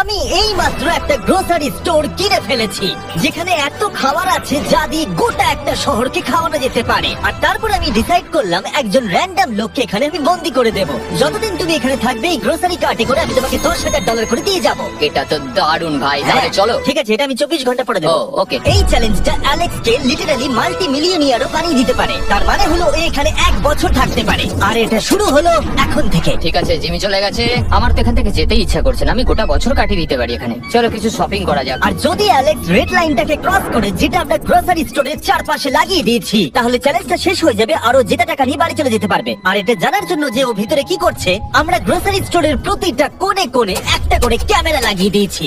আমি এই মাত্র একটা গ্রোসারি স্টোর কিনে ফেলেছি যেখানে এত খাবার আছে যা দিয়ে গোটা একটা শহরকে খাওয়ানো যেতে পারে। আর তারপর আমি ডিসাইড করলাম একজন র্যান্ডম লোককে এখানে আমি বন্দি করে দেব। যতদিন তুমি এখানে থাকবে এই গ্রোসারি কার্টে করে আমি তোমাকে $10,000 করে দিয়ে যাবো। এটা তো দারুণ ভাই, তাহলে চলো। ঠিক আছে, এটা আমি 24 ঘন্টা পরে দেবো। ওকে। এই চ্যালেঞ্জটা অ্যালেক্সকে লিটারালি মাল্টি মিলিয়নিয়ারও বানিয়ে দিতে পারে। তার মানে হলো ও এখানে 1 বছর থাকতে পারে। আর এটা শুরু হলো এখন থেকে। ঠিক আছে, জিমি চলে গেছে। আমার তো এখান থেকে যেতেই ইচ্ছা করছে না। আমি গোটা বছর কাটিয়ে দিতে পারি এখানে। চলো কিছু শপিং করা যাক। আর যদি অ্যালেক্স রেড লাইনটাকে ক্রস করে, যেটা আমরা গ্রোসারি স্টোরের চারপাশে লাগিয়ে দিয়েছি, তাহলে চ্যালেঞ্জটা শেষ হয়ে যাবে আর ও যেটা টাকা নিয়ে বাড়ি চলে যেতে পারবে। আর এটা জানার জন্য যে ও ভিতরে কি করছে, আমরা গ্রোসারি স্টোরের প্রতিটা কোণে কোণে একটা করে ক্যামেরা লাগিয়ে দিয়েছি।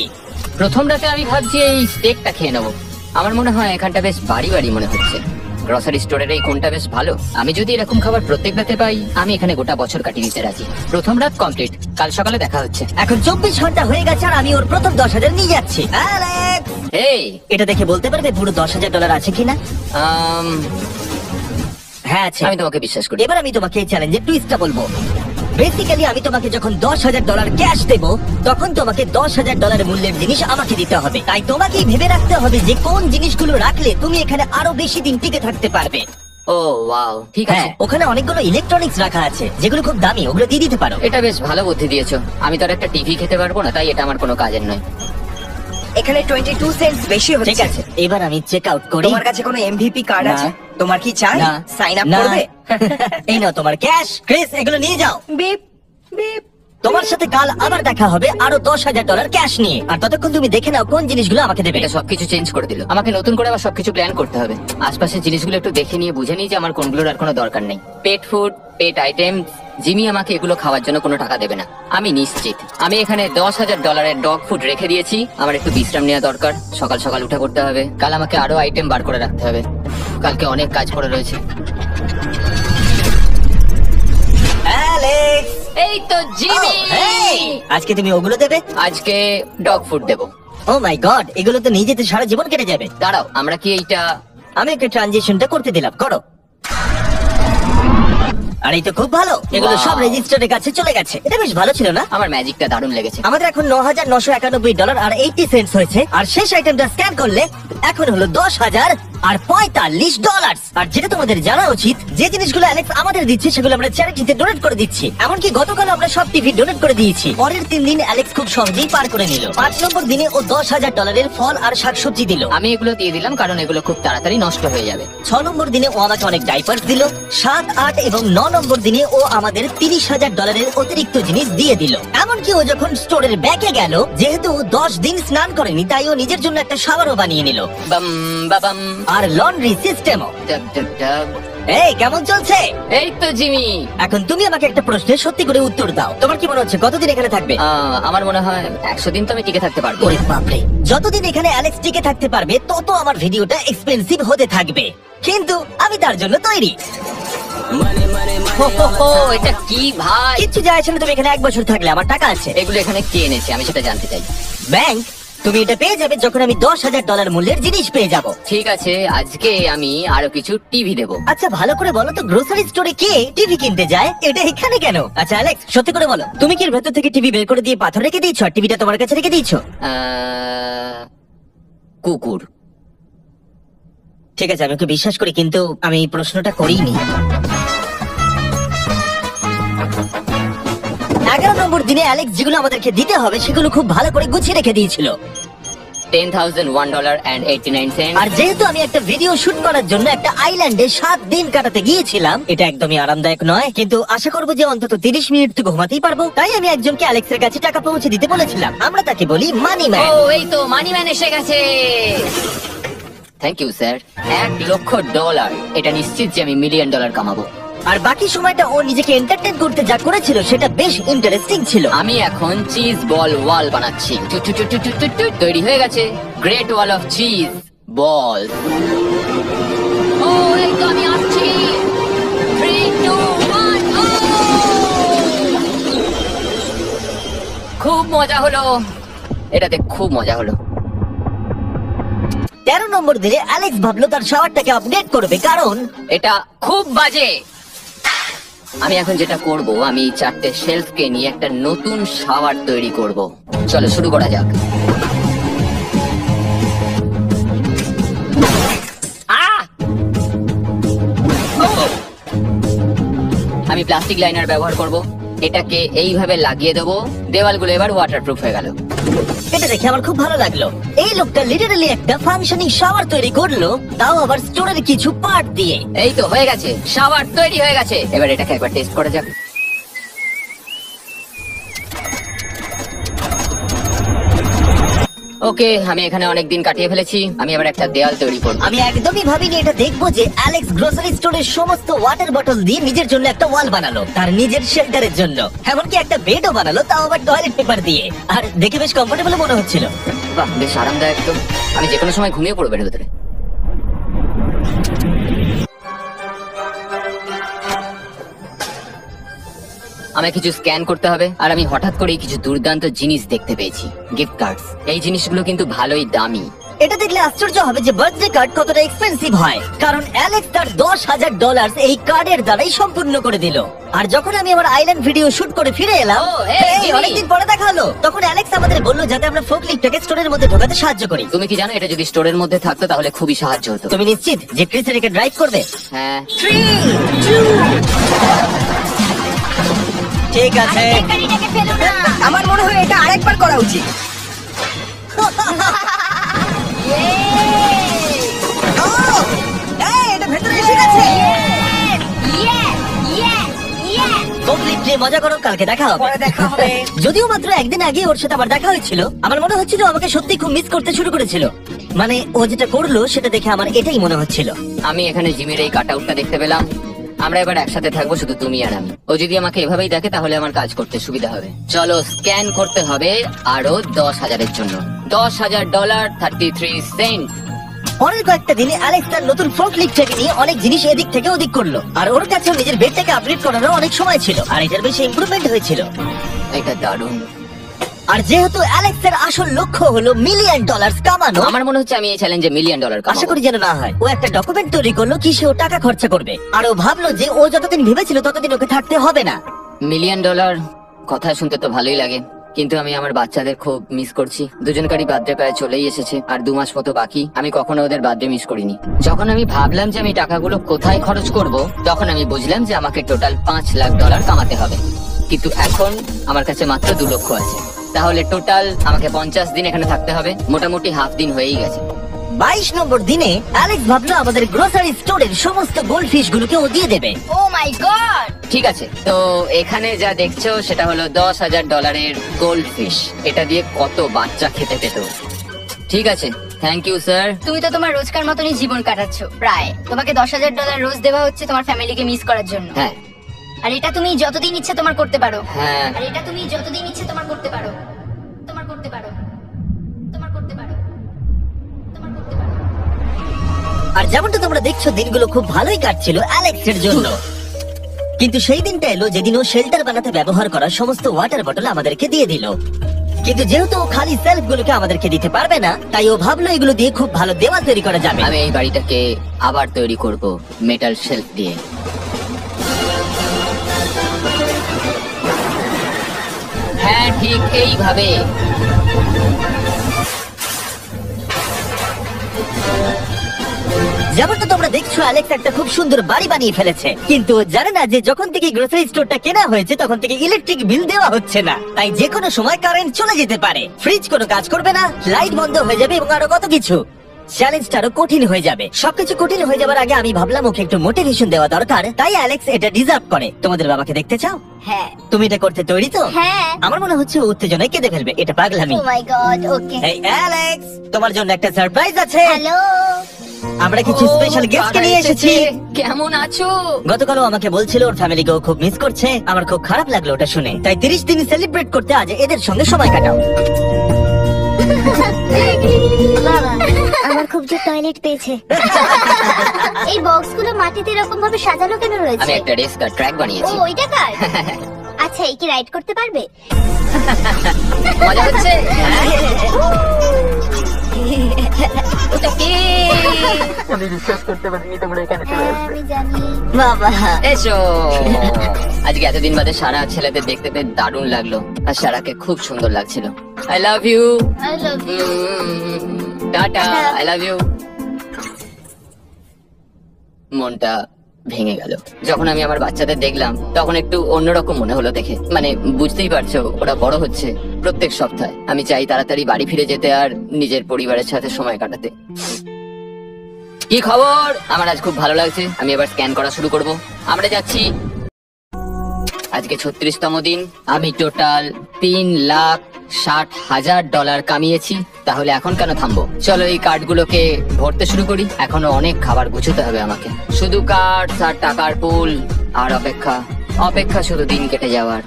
প্রথম রাতে আমি ভাবছি এই স্টেকটা খেয়ে নেবো। আমার মনে হয় এখানটা বেশ বাড়ি বাড়ি মনে হচ্ছে। গ্রসারি স্টোরের এই কোনটা বেশ ভালো। আমি যদি এরকম খাবার প্রত্যেক রাতে পাই, আমি এখানে গোটা বছর কাটিয়ে দিতে রাজি। প্রথম রাত কমপ্লিট, কাল সকালে দেখা হচ্ছে। এখন 24 ঘন্টা হয়ে গেছে আর আমি ওর প্রথম 10,000 নিয়ে যাচ্ছি। অ্যালেক্স, এই এটা দেখে বলতে পারবে পুরো $10,000 আছে কিনা? হ্যাঁ আছে। আমি তোমাকে বিশ্বাস করি। এবার আমি তোমাকে এই চ্যালেঞ্জের টুইস্টটা বলবো। বেসিক্যালি আমি তোমাকে যখন $10,000 ক্যাশ দেবো, তখন তোমাকে $10,000 মূল্যের জিনিস আমাকে দিতে হবে। তাই তোমাকেই ভেবে রাখতে হবে যে কোন জিনিসগুলো রাখলে তুমি এখানে আরো বেশি দিন টিকে থাকতে পারবে। ও ওয়াও, ঠিক আছে। হ্যাঁ, ওখানে অনেকগুলো ইলেকট্রনিক্স রাখা আছে যেগুলো খুব দামি, ওগুলো দিয়ে দিতে পারো। এটা বেশ ভালো বুদ্ধি দিয়েছো। আমি তো আর একটা টিভি খেতে পারবো না, তাই এটা আমার কোনো কাজের নয়। এখানে 22 সেন্টস বেশি ঠিক হচ্ছে। আছে, এবার আমি চেক আউট করি। তোমার কাছে কোনো এমভিপি কার্ড না। আছে? তোমার কি চাই না। সাইন আপ না। করবে? এই নাও তোমার ক্যাশ। ক্রিস, এগুলো নিয়ে যাও। Beep beep. তোমার সাথে কাল আবার দেখা হবে আরো $10,000 ক্যাশ নিয়ে। আর ততক্ষণ তুমি দেখে নাও কোন জিনিসগুলো আমাকে দেবে। এটা সবকিছু চেঞ্জ করে দিল। আমাকে নতুন করে আবার সবকিছু প্ল্যান করতে হবে। আশপাশের জিনিসগুলো একটু দেখে নিয়ে বুঝে নিই যে আমার কোনগুলোর আর কোনো দরকার নেই। পেট ফুড, পেট আইটেম, জিমি আমাকে এগুলো খাওয়ার জন্য কোনো টাকা দেবে না, আমি নিশ্চিত। আমি এখানে $10,000 ডগ ফুড রেখে দিয়েছি। আমার একটু বিশ্রাম নেওয়া দরকার। সকাল সকাল উঠে করতে হবে। কাল আমাকে আরো আইটেম বার করে রাখতে হবে। কালকে অনেক কাজ পড়ে রয়েছে। অ্যালেক্স, এই তো জিমি। হেই, আজকে তুমি ওগুলো দেবে? আজকে ডগ ফুড দেবো। ও মাই গড, এগুলো তো নিয়ে যেতে সারা জীবন কেটে যাবে। দাঁড়াও, আমরা কি এইটা আমি একটা ট্রানজিশনটা করতে দিলাম, করো। আর এই তো খুব ভালো, এগুলো সব রেজিস্টারের কাছে চলে গেছে। এটা বেশ ভালো ছিল না? আমার ম্যাজিকটা দারুণ লেগেছে। আমাদের এখন $9,991 আর 80 সেন্টস হয়েছে। আর শেষ আইটেমটা স্ক্যান করলে এখন হলো $10,045। আর যেটা তোমাদের জানা উচিত, যে জিনিসগুলো অ্যালেক্স আমাদের দিচ্ছে সেগুলো আমরা চ্যারিটিতে ডোনেট করে দিচ্ছি। এমনকি গতকাল আমরা সব টিভি ডোনেট করে দিয়েছি। পরের 3 দিন অ্যালেক্স খুব সহজেই পার করে নিল। 5 নম্বর দিনে ও $10,000 ফল আর শাকসবজি দিল। আমি এগুলো দিয়ে দিলাম কারণ এগুলো খুব তাড়াতাড়ি নষ্ট হয়ে যাবে। 6 নম্বর দিনে ও আমাকে অনেক ডাইপার্স দিল। 7, 8 এবং 9 নম্বর দিনে ও আমাদের $30,000 অতিরিক্ত জিনিস দিয়ে দিল। এমনকি ও যখন স্টোরের ব্যাকে গেল, যেহেতু ও 10 দিন স্নান করেনি, তাই ও নিজের জন্য একটা শাওয়ারও বানিয়ে নিল। বাম বাবাম। আর লন্ড্রি সিস্টেমও। ডাব ডাব ডাব। এই কেমন চলছে? এই তো জিমি। এখন তুমি আমাকে একটা প্রশ্নের সত্যি করে উত্তর দাও। তোমার কি মনে হচ্ছে কতদিন এখানে থাকবে? আমার মনে হয় 100 দিন তো আমি টিকে থাকতে পারবো। ওরে বাপরে, যতদিন এখানে অ্যালেক্স টিকে থাকতে পারবে তত আমার ভিডিওটা এক্সপেন্সিভ হতে থাকবে। কিন্তু আমি তার জন্য তৈরি। হো, হো, হো, এটা কি ভাই? কিচ্ছু যায় আসে না, তুমি এখানে 1 বছর থাকলে আমার টাকা আছে। এগুলো এখানে কে এনেছে আমি সেটা জানতে চাই। ব্যাংক, তুমি এটা পেয়ে যাবে যখন আমি $10,000 মূল্যের জিনিস পেয়ে যাব। ঠিক আছে, আজকে আমি আরো কিছু টিভি দেবো। আচ্ছা ভালো করে বলো তো, গ্রোসারি স্টোরে কে টিভি কিনতে যায়? এটা এখানে কেন? আচ্ছা অ্যালেক্স, সত্যি করে বলো, তুমি কি এর ভেতর থেকে টিভি বের করে দিয়ে পাথর রেখে দিয়েছো আর টিভিটা তোমার কাছে রেখে দিয়েছো? কুকুর। ঠিক আছে, আমি ওকে বিশ্বাস করি, কিন্তু আমি এই প্রশ্নটা করিনি। 11 নম্বর দিনে অ্যালেক্স যেগুলো আমাদেরকে দিতে হবে সেগুলো খুব ভালো করে গুছিয়ে রেখে দিয়েছিল। $10,001.89। আর যেহেতু আমি একটা ভিডিও শুট করার জন্য একটা আইল্যান্ডে 7 দিন কাটাতে গিয়েছিলাম, এটা একদমই আরামদায়ক নয়, কিন্তু আশা করবো যে অন্তত 30 মিনিট তো ঘুমাতেই পারবো। তাই আমি একজনকে অ্যালেক্সের কাছে টাকা পৌঁছে দিতে বলেছিলাম। আমরা তাকে বলি মানি ম্যান। ও, এই তো মানি ম্যান এসে গেছে। Thank you sir. $1,00,000। এটা নিশ্চিত যে আমি $1 মিলিয়ন কামাবো। আর বাকি সময়টা ও নিজেকে এন্টারটেইন করতে যা করেছিল সেটা বেশ ইন্টারেস্টিং ছিল। আমি এখন চিজ বল ওয়াল বানাচ্ছি। টু টু টু টু টু টু টু, তৈরি হয়ে গেছে great wall of cheese ball. ও, এই তো আমি আসছি। 3, 2, 1, ও! খুব মজা হলো এটাতে, খুব মজা হলো। 13 নম্বর দিনে অ্যালেক্স ভাবলো তার শাওয়ারটাকে আপডেট করবে, কারণ এটা খুব বাজে। আমি এখন যেটা করব, আমি এই 4টে শেলফকে নিয়ে একটা নতুন শাওয়ার তৈরি করব। চলো শুরু করা যাক। আমি প্লাস্টিক লাইনার ব্যবহার করব। এটাকে এইভাবে লাগিয়ে দেবো। দেওয়ালগুলো এবার ওয়াটারপ্রুফ হয়ে গেল। এটা দেখে আমার খুব ভালো লাগলো। এই লোকটা লিটারালি একটা ফাংশনিং শাওয়ার তৈরি করলো, তাও আবার স্টোরের কিছু পার্ট দিয়ে। এই তো হয়ে গেছে, শাওয়ার তৈরি হয়ে গেছে। এবার এটাকে একবার টেস্ট করা যাক। ওকে, আমি এখানে অনেক দিন কাটিয়ে ফেলেছি। আমি আবার একটা দেওয়াল তৈরি করব। আমি একদমই ভাবিনি এটা দেখবো যে অ্যালেক্স গ্রোসারি স্টোরের সমস্ত ওয়াটার বটল দিয়ে নিজের জন্য একটা ওয়াল বানালো, তার নিজের শেল্টারের জন্য। এমনকি একটা বেডও বানালো, তাও আবার টয়লেট পেপার দিয়ে। আর দেখে বেশ কমফোর্টেবল মনে হচ্ছিল। বাহ, বেশ আরামদায়ক তো। আমি যে কোনো সময় ঘুমিয়ে পড়বো এর ভেতরে। আমায় কিছু স্ক্যান করতে হবে, আর আমি হঠাৎ করেই কিছু দুর্দান্ত জিনিস দেখতে পেয়েছি। Gift cards. এই জিনিসগুলো কিন্তু ভালোই দামি। এটা দেখলে আশ্চর্য হবে যে বার্থডে কার্ড কতটা এক্সপেন্সিভ হয়, কারণ অ্যালেক্স তার $10,000 এই কার্ডের দ্বারাই সম্পূর্ণ করে দিল। আর যখন আমি আমার আইল্যান্ড ভিডিও শুট করে ফিরে এলাম, ও, hey, এই জিমি। অনেকদিন পরে দেখা হলো, তখন অ্যালেক্স আমাদের বললো যাতে আমরা ফোকলিফটটাকে স্টোরের মধ্যে ঢোকাতে সাহায্য করি। তুমি কি জানো, এটা যদি স্টোরের মধ্যে থাকতো তাহলে খুবই সাহায্য হতো। তুমি নিশ্চিত যে ক্রিস এটাকে ড্রাইভ করবে? হ্যাঁ। 3, 2 ঠিক আছে। আমার মনে হয় এটা আরেকবার করা উচিত। ও, এই, এটা ভেতরে এসে গেছে। ফোকলিফট নিয়ে মজা করো, কালকে দেখা হবে। পরে দেখা হবে। যদিও মাত্র একদিন আগে ওর সাথে আবার দেখা হয়েছিল, আমার মনে হচ্ছিল আমাকে সত্যি খুব মিস করতে শুরু করেছিল। মানে ও যেটা করলো সেটা দেখে আমার এটাই মনে হচ্ছিল। আমি এখানে জিমির এই কাট আউটটা দেখতে পেলাম। আমরা এবার একসাথে থাকবো, শুধু তুমি আর আমি। ও যদি আমাকে এভাবেই দেখে তাহলে আমার কাজ করতে সুবিধা হবে। চলো, স্ক্যান করতে হবে আরো 10,000-এর জন্য। $10,000 33 সেন্ট। পরের কয়েকটা দিনে অ্যালেক্স তার নতুন ফোকলিফটটাকে নিয়ে অনেক জিনিস এদিক থেকে ওদিক করলো, আর ওর কাছেও নিজের বেডটাকে আপগ্রেড করারও অনেক সময় ছিল, আর এটার বেশি ইমপ্রুভমেন্ট হয়েছিল। এটা দারুণ। আর যেহেতু অ্যালেক্সের আসল লক্ষ্য হলো $1,000,000 কামানো, আমার মনে হচ্ছে আমি এই চ্যালেঞ্জে $1 মিলিয়ন আশা কামাবো। করি যেন না হয়। ও একটা ডকুমেন্ট তৈরি করলো কি সে ও টাকা খরচা করবে, আর ও ভাবলো যে ও যতদিন ভেবেছিল ততদিন ওকে থাকতে হবে না। $1 মিলিয়ন কথা শুনতে তো ভালোই লাগে, কিন্তু আমি আমার বাচ্চাদের খুব মিস করছি। দুজনকারই বার্থডে প্রায় চলেই এসেছে, আর 2 মাস মতো বাকি। আমি কখনো ওদের বার্থডে মিস করিনি। যখন আমি ভাবলাম যে আমি টাকাগুলো কোথায় খরচ করব, তখন আমি বুঝলাম যে আমাকে টোটাল $5 লাখ কামাতে হবে। কিন্তু এখন আমার কাছে মাত্র 2 লক্ষ আছে। তাহলে টোটাল আমাকে 50 দিন এখানে থাকতে হবে। মোটামুটি হাফ দিন হয়েই গেছে। 22 নম্বর দিনে অ্যালেক্স ভাবলো আমাদের গ্রোসারি স্টোরের সমস্ত গোল্ড ফিশ গুলোকে ও দিয়ে দেবে। ও মাই গড! ঠিক আছে, তো এখানে যা দেখছো সেটা হলো $10,000 গোল্ড ফিশ। এটা দিয়ে কত বাচ্চা খেতে পেত। ঠিক আছে, থ্যাংক ইউ স্যার। তুমি তো তোমার রোজকার মতনই জীবন কাটাচ্ছ প্রায়। তোমাকে $10,000 রোজ দেওয়া হচ্ছে তোমার ফ্যামিলিকে মিস করার জন্য। হ্যাঁ আর এটা তুমি যতদিন ইচ্ছে তোমার করতে পারো। হ্যাঁ। আর এটা তুমি যতদিন ইচ্ছে তোমার করতে পারো। তোমার করতে পারো। তোমার করতে পারো। তোমার করতে পারো। আর যেমনটা তোমরা দেখছো দিনগুলো খুব ভালোই কাটছিল অ্যালেক্সের জন্য, কিন্তু সেই দিনটা এলো যেদিন ও শেল্টার বানাতে ব্যবহার করা সমস্ত ওয়াটার বটল আমাদেরকে দিয়ে দিল। কিন্তু যেহেতু ও খালি সেলফ গুলোকে আমাদেরকে দিতে পারবে না, তাই ও ভাবলো এগুলো দিয়ে খুব ভালো দেওয়াল তৈরি করা যাবে। আমি এই বাড়িটাকে আবার তৈরি করব মেটাল শেলফ দিয়ে। হ্যাঁ, ঠিক এইভাবে। যেমনটা তোমরা দেখছো অ্যালেক্স একটা খুব সুন্দর বাড়ি বানিয়ে ফেলেছে, কিন্তু ও জানে না যে যখন থেকে গ্রোসারি স্টোরটা কেনা হয়েছে তখন থেকে ইলেকট্রিক বিল দেওয়া হচ্ছে না, তাই যে কোনো সময় কারেন্ট চলে যেতে পারে, ফ্রিজ কোনো কাজ করবে না, লাইট বন্ধ হয়ে যাবে এবং আরো কত কিছু। চ্যালেঞ্জটা আরো কঠিন হয়ে যাবে। সবকিছু কঠিন হয়ে যাবার আগে আমি ভাবলাম ওকে একটু মোটিভেশন দেওয়া দরকার, তাই অ্যালেক্স এটা ডিজার্ভ করে। তোমাদের বাবাকে দেখতে চাও? হ্যাঁ। তুমি এটা করতে তৈরি তো? হ্যাঁ। আমার মনে হচ্ছে ও উত্তেজনায় কেঁদে ফেলবে, এটা পাগলামি। ও মাই গড, ওকে। এই অ্যালেক্স, তোমার জন্য একটা সারপ্রাইজ আছে। হ্যালো। আমরা কিছু স্পেশাল গেস্টকে নিয়ে এসেছি। কেমন আছো? গতকালও আমাকে বলছিল ওর ফ্যামিলিকেও খুব মিস করছে। আমার খুব খারাপ লাগলো ওটা শুনে, তাই 30 দিন সেলিব্রেট করতে আজ এদের সঙ্গে সময় কাটাও। বাবা, আমার খুব জোর টয়লেট পেয়েছে। এই বক্সগুলো মাটিতে এরকম ভাবে সাজানো কেন আমি রয়েছে? একটা রেস্কার ট্র্যাক ও, বানিয়েছি। ওইটা কার? আচ্ছা, এই কি রাইড করতে পারবে? মজা হচ্ছে? ওটা কে? আমি বিশ্বাস করতে পারিনি তোমরা এখানে চলে হ্যাঁ আসবে। আমি জানি। বাবা এসো। আজকে এতদিন বাদে সারা ছেলেদের দেখতে পেয়ে দারুণ লাগলো, আর সারাকে খুব সুন্দর লাগছিল। I love you. I love you. Tata. I love you. মনটা ভেঙে গেল যখন আমি আমার বাচ্চাদের দেখলাম, তখন একটু অন্যরকম মনে হলো দেখে। মানে বুঝতেই পারছো, ওরা বড় হচ্ছে প্রত্যেক সপ্তাহে। আমি চাই তাড়াতাড়ি বাড়ি ফিরে যেতে আর নিজের পরিবারের সাথে সময় কাটাতে। কি খবর? আমার আজ খুব ভালো লাগছে। আমি এবার স্ক্যান করা শুরু করব। আমরা যাচ্ছি। আজকে 36তম দিন। আমি টোটাল $3,60,000 কামিয়েছি। তাহলে এখন কেন থামবো? চলো এই কার্ডগুলোকে ভরতে শুরু করি। এখনো অনেক খাবার গুছোতে হবে আমাকে। শুধু কার্ড আর টাকার পুল আর অপেক্ষা, অপেক্ষা শুধু দিন কেটে যাওয়ার।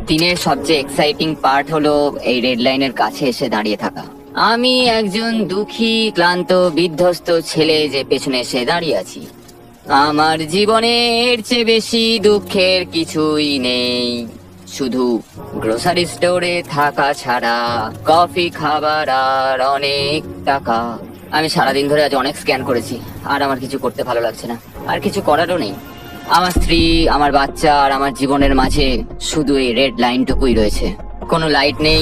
দিনের সবচেয়ে এক্সাইটিং পার্ট হলো এই রেড লাইনের কাছে এসে দাঁড়িয়ে থাকা। আমি একজন দুঃখী, ক্লান্ত, বিধ্বস্ত ছেলে যে পেছনে এসে দাঁড়িয়ে আছি। আমার জীবনের চেয়ে বেশি দুঃখের কিছুই নেই, শুধু গ্রোসারি স্টোরে থাকা ছাড়া, কফি খাবার আর অনেক টাকা। আমি সারাদিন ধরে আজ অনেক স্ক্যান করেছি, আর আমার কিছু করতে ভালো লাগছে না, আর কিছু করারও নেই। আমার স্ত্রী, আমার বাচ্চা আর আমার জীবনের মাঝে শুধু এই রেড লাইনটুকুই রয়েছে। কোনো লাইট নেই।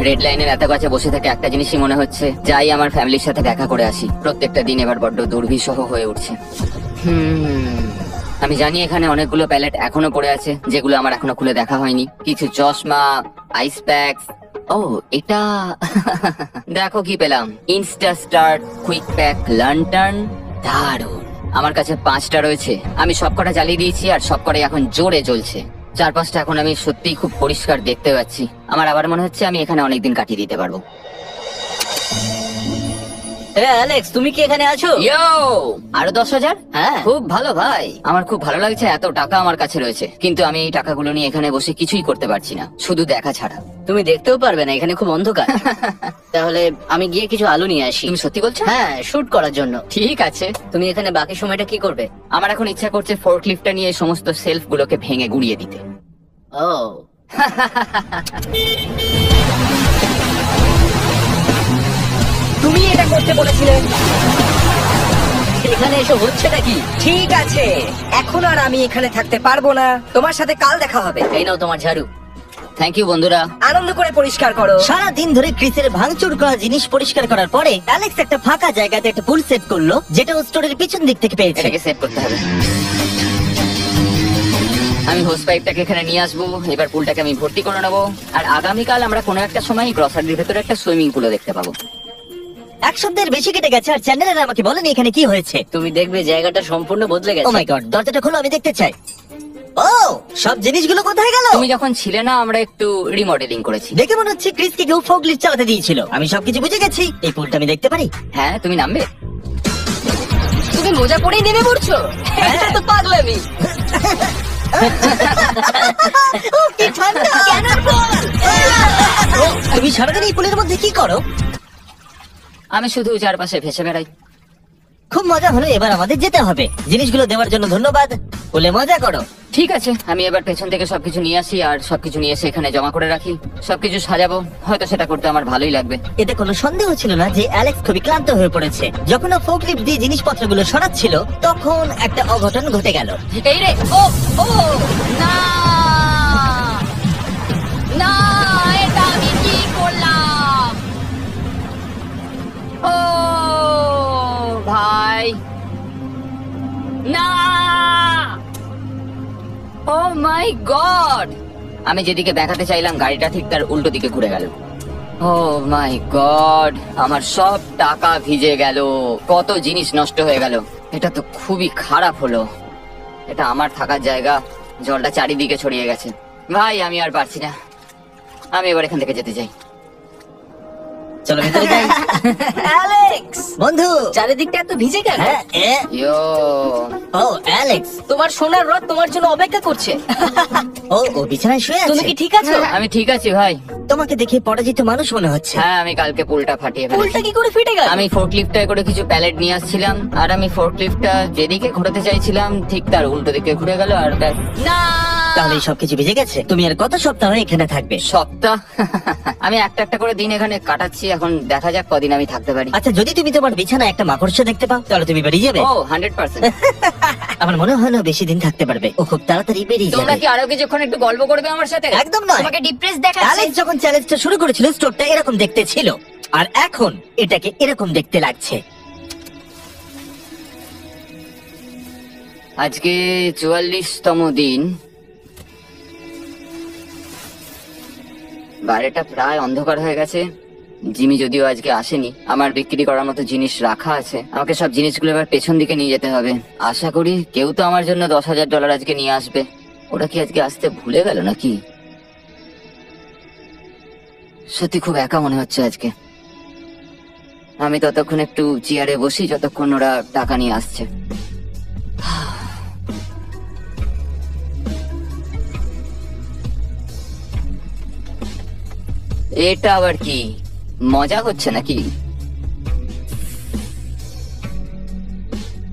রেড লাইনের এত কাছে বসে থেকে একটা জিনিসই মনে হচ্ছে, যাই আমার ফ্যামিলির সাথে দেখা করে আসি। প্রত্যেকটা দিন এবার বড্ড দুর্বিষহ হয়ে উঠছে। আমি জানি এখানে অনেকগুলো প্যালেট এখনো পড়ে আছে, যেগুলো আমার এখনো খুলে দেখা হয়নি। কিছু চশমা, আইস প্যাকস। ও এটা দেখো কি পেলাম, ইনস্টা স্টার্ট কুইক প্যাক লান্টার্ন। দারুণ। আমার কাছে 5টা রয়েছে। আমি সবকটা জ্বালিয়ে দিয়েছি, আর সবকটাই এখন জোরে জ্বলছে। 4-5টা এখন আমি সত্যিই খুব পরিষ্কার দেখতে পাচ্ছি। আমার আবার মনে হচ্ছে আমি এখানে অনেকদিন কাটিয়ে দিতে পারবো। অ্যালেক্স, তুমি কি এখানে আছো? ইয়ো, আরো 10,000? হ্যাঁ। খুব ভালো ভাই, আমার খুব ভালো লাগছে। এত টাকা আমার কাছে রয়েছে, কিন্তু আমি এই টাকাগুলো নিয়ে এখানে বসে কিছুই করতে পারছি না, শুধু দেখা ছাড়া। তুমি দেখতেও পারবে না, এখানে খুব অন্ধকার। তাহলে আমি গিয়ে কিছু আলু নিয়ে আসি। তুমি সত্যি বলছো? হ্যাঁ, শুট করার জন্য। ঠিক আছে। তুমি এখানে বাকি সময়টা কি করবে? আমার এখন ইচ্ছা করছে ফোর্কলিফটটা নিয়ে এই সমস্ত সেলফ গুলোকে ভেঙে গুড়িয়ে দিতে। ও, তুমি এটা করতে বলেছিলে। এখানে এসে হচ্ছেটা কি? ঠিক আছে, এখন আর আমি এখানে থাকতে পারবো না। তোমার সাথে কাল দেখা হবে। এই নাও তোমার ঝাড়ু। থ্যাংক ইউ বন্ধুরা। আনন্দ করে পরিষ্কার করো। সারা দিন ধরে ক্রিসের ভাঙচুর করা জিনিস পরিষ্কার করার পরে অ্যালেক্স একটা ফাঁকা জায়গাতে একটা পুল সেট করলো, যেটা ও স্টোরের পিছন দিক থেকে পেয়েছে। এটাকে সেভ করতে হবে। আমি হোস পাইপটাকে এখানে নিয়ে আসবো। এবার পুলটাকে আমি ভর্তি করে নেবো, আর আগামীকাল আমরা কোনো একটা সময় গ্রসারির ভেতরে একটা সুইমিং পুলও দেখতে পাবো। 1 সপ্তাহের বেশি কেটে গেছে, আর চ্যানেলের আমাকে বলেনি এখানে কি হয়েছে। তুমি দেখবে জায়গাটা সম্পূর্ণ বদলে ও গেছে। মাই গড, দরজাটা খোলো, আমি দেখতে চাই। ও, সব জিনিসগুলো কোথায় গেল? তুমি যখন ছিলে না, আমরা একটু রিমডেলিং করেছি। দেখে মনে হচ্ছে ক্রিসকে কেউ ফোর্কলিফট চালাতে দিয়েছিল। আমি সবকিছু বুঝে গেছি। এই পুলটা আমি দেখতে পারি? হ্যাঁ, তুমি নামবে। তুমি মোজা পরেই নেমে পড়ছো? এটা তো পাগলামি। ও, কি ঠান্ডা! ও, তুমি সারাদিন এই পুলের মধ্যে কি করো? আমি শুধু চারপাশে ভেসে বেড়াই। খুব মজা হলো। এবার আমাদের যেতে হবে। জিনিসগুলো দেওয়ার জন্য ধন্যবাদ। পুলে মজা করো। ঠিক আছে, আমি এবার পেছন থেকে সবকিছু নিয়ে আসি, আর সবকিছু নিয়ে এসে এখানে জমা করে রাখি। সবকিছু সাজাবো, হয়তো সেটা করতে আমার ভালোই লাগবে। এতে কোনো সন্দেহ ছিল না যে অ্যালেক্স খুবই ক্লান্ত হয়ে পড়েছে। যখন ও ফোর্কলিফট দিয়ে জিনিসপত্রগুলো সরাচ্ছিল, তখন একটা অঘটন ঘটে গেল। এই রে, ও ও না না, এটা আমি কি করলাম? ও ভাই, না! ও মাই গড! আমি যেদিকে দেখাতে চাইলাম গাড়িটা ঠিক তার উল্টো দিকে ঘুরে গেল। ও মাই গড, আমার সব টাকা ভিজে গেল, কত জিনিস নষ্ট হয়ে গেল। এটা তো খুবই খারাপ হলো। এটা আমার থাকার জায়গা, জলটা চারিদিকে ছড়িয়ে গেছে। ভাই, আমি আর পারছি না। আমি এবার এখান থেকে যেতে চাই। চলো ভেতরে যাই। অ্যালেক্স, বন্ধু। চারিদিকটা এত ভিজে কেন? হ্যাঁ, ইয়ো, ও অ্যালেক্স। তোমার সোনার রথ তোমার জন্য অপেক্ষা করছে। ও বিছানায় শুয়ে তুমি আছে। কি ঠিক আছো? আমি ঠিক আছি ভাই। তোমাকে দেখে পরাজিত মানুষ মনে হচ্ছে। হ্যাঁ, আমি কালকে পুলটা ফাটিয়ে পুলটা ফেলেছি। কি করে ফেটে গেল? আমি ফোর্কলিফটটায় করে কিছু প্যালেট নিয়ে আসছিলাম, আর আমি ফোর্কলিফটটা যেদিকে ঘোরাতে চাইছিলাম ঠিক তার উল্টো দিকে ঘুরে গেল। আর না, তাহলে এই সবকিছু ভিজে গেছে। তুমি আর কত সপ্তাহ এখানে থাকবে? সপ্তাহ? আমি একটা একটা করে দিন এখানে কাটাচ্ছি, এখন দেখা যাক কদিন আমি থাকতে পারি। আচ্ছা, যদি তুমি তোমার বিছানায় একটা মাকড়সা দেখতে পাও তাহলে তুমি বেরিয়ে যাবে। ও 100%। আমার মনে হয় না ও বেশি দিন থাকতে পারবে, ও খুব তাড়াতাড়ি বেরিয়ে তোমরা যাবে। কি আরো কিছুক্ষণ একটু গল্প করবে আমার সাথে? একদম নয়। তোমাকে ডিপ্রেস দেখাচ্ছে। অ্যালেক্স যখন চ্যালেঞ্জটা শুরু করেছিল স্টোরটা এরকম দেখতে ছিল, আর এখন এটাকে এরকম দেখতে লাগছে। আজকে 44তম দিন, বাইরেটা প্রায় অন্ধকার হয়ে গেছে। জিমি যদিও আজকে আসেনি, আমার বিক্রি করার মতো জিনিস রাখা আছে। আমাকে সব জিনিসগুলো এবার পেছন দিকে নিয়ে যেতে হবে। আশা করি কেউ তো আমার জন্য $10,000 আজকে নিয়ে আসবে। ওরা কি আজকে আসতে ভুলে গেল নাকি? সত্যি খুব একা মনে হচ্ছে আজকে। আমি ততক্ষণ একটু চেয়ারে বসি যতক্ষণ ওরা টাকা নিয়ে আসছে। এটা আবার কি মজা হচ্ছে নাকি?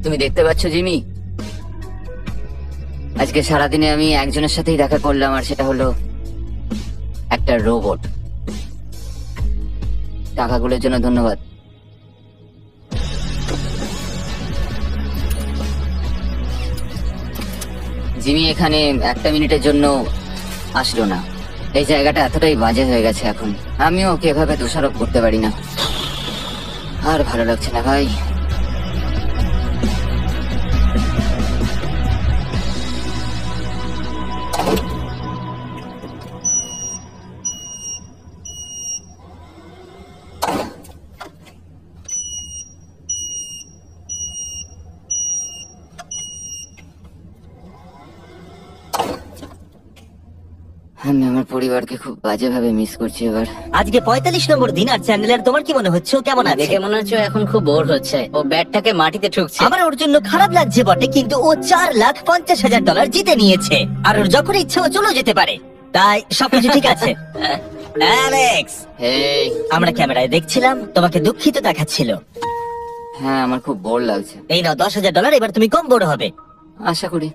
তুমি দেখতে পাচ্ছ জিমি, আজকে সারাদিনে আমি একজনের সাথেই দেখা করলাম, আর সেটা হলো একটা রোবট। টাকাগুলোর জন্য ধন্যবাদ। জিমি এখানে 1 মিনিটের জন্য আসলো না। এই জায়গাটা এতটাই বাজে হয়ে গেছে এখন, আমিও ওকে এভাবে দোষারোপ করতে পারি না। আর ভালো লাগছে না ভাই। আমি আমার পরিবারকে খুব বাজেভাবে মিস করছি এবার। আজকে 45 নম্বর দিন, আর চ্যান্ডেলার তোমার কি মনে হচ্ছে ও কেমন আছে? দেখে মনে হচ্ছে ও এখন খুব বোর হচ্ছে। ও ব্যাটটাকে মাটিতে ঠুকছে। আমার ওর জন্য খারাপ লাগছে বটে, কিন্তু ও $4,50,000 জিতে নিয়েছে, আর ওর যখন ইচ্ছে ও চলে যেতে পারে, তাই সবকিছু ঠিক আছে। অ্যালেক্স, হেই, আমরা ক্যামেরায় দেখছিলাম, তোমাকে দুঃখিত দেখাচ্ছিল। হ্যাঁ আমার খুব বোর লাগছে। এই নাও $10,000, এবার তুমি কম বড় হবে। আশা করি।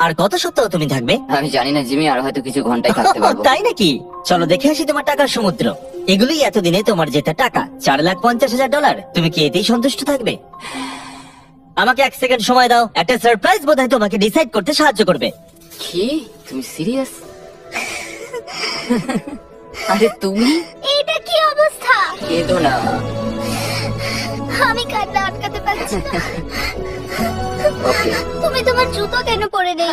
আর কত সপ্তাহ তুমি থাকবে? আমি জানি না জিমি, আর হয়তো কিছু ঘন্টায় থাকতে পারবো। তাই নাকি? চলো দেখে আসি তোমার টাকার সমুদ্র। এগুলোই এতদিনে তোমার জেতা টাকা, $4,50,000। তুমি কি এতেই সন্তুষ্ট থাকবে? আমাকে 1 সেকেন্ড সময় দাও, একটা সারপ্রাইজ বোধহয় তোমাকে ডিসাইড করতে সাহায্য করবে। কি তুমি সিরিয়াস? আরে তুমি এটা কি অবস্থা? কেঁদো না। আমি কান্না আটকাতে পারছি না। ওকে, তুমি তোমার জুতো কেন পরে নেই?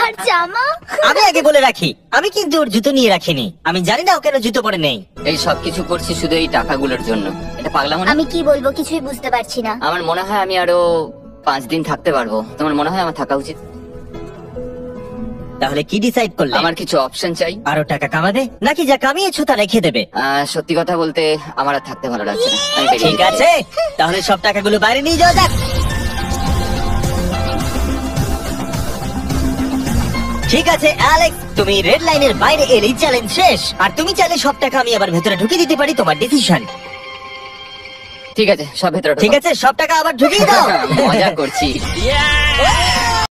আর জামা? আমি আগে বলে রাখি, আমি কিন্তু ওর জুতো নিয়ে রাখিনি। আমি জানি না ও কেন জুতো পরে নেই। এই সব কিছু করছি শুধু এই টাকাগুলোর জন্য। এটা পাগলামো না? আমি কি বলবো কিছুই বুঝতে পারছি না। আমার মনে হয় আমি আরো 5 দিন থাকতে পারবো। তোমার মনে হয় আমার থাকা উচিত? তাহলে কি ডিসাইড করলে? আমার কিছু অপশন চাই। আরো টাকা কামাবে, নাকি যা কামিয়েছো তা রেখে দেবে? সত্যি কথা বলতে আমার আর থাকতে ভালো লাগছে না। আমি বেরিয়ে ঠিক যেতে চাই। আছে, তাহলে সব টাকাগুলো বাইরে নিয়ে যাওয়া যাক। ঠিক আছে অ্যালেক্স, তুমি রেড লাইনের বাইরে এলেই চ্যালেঞ্জ শেষ। আর তুমি চাইলে সব টাকা আমি আবার ভেতরে ঢুকিয়ে দিতে পারি, তোমার ডিসিশন। ঠিক আছে, সব ভেতরে ঢোকো। ঠিক আছে, সব টাকা আবার ঢুকিয়ে দাও। মজা করছি। Yeah!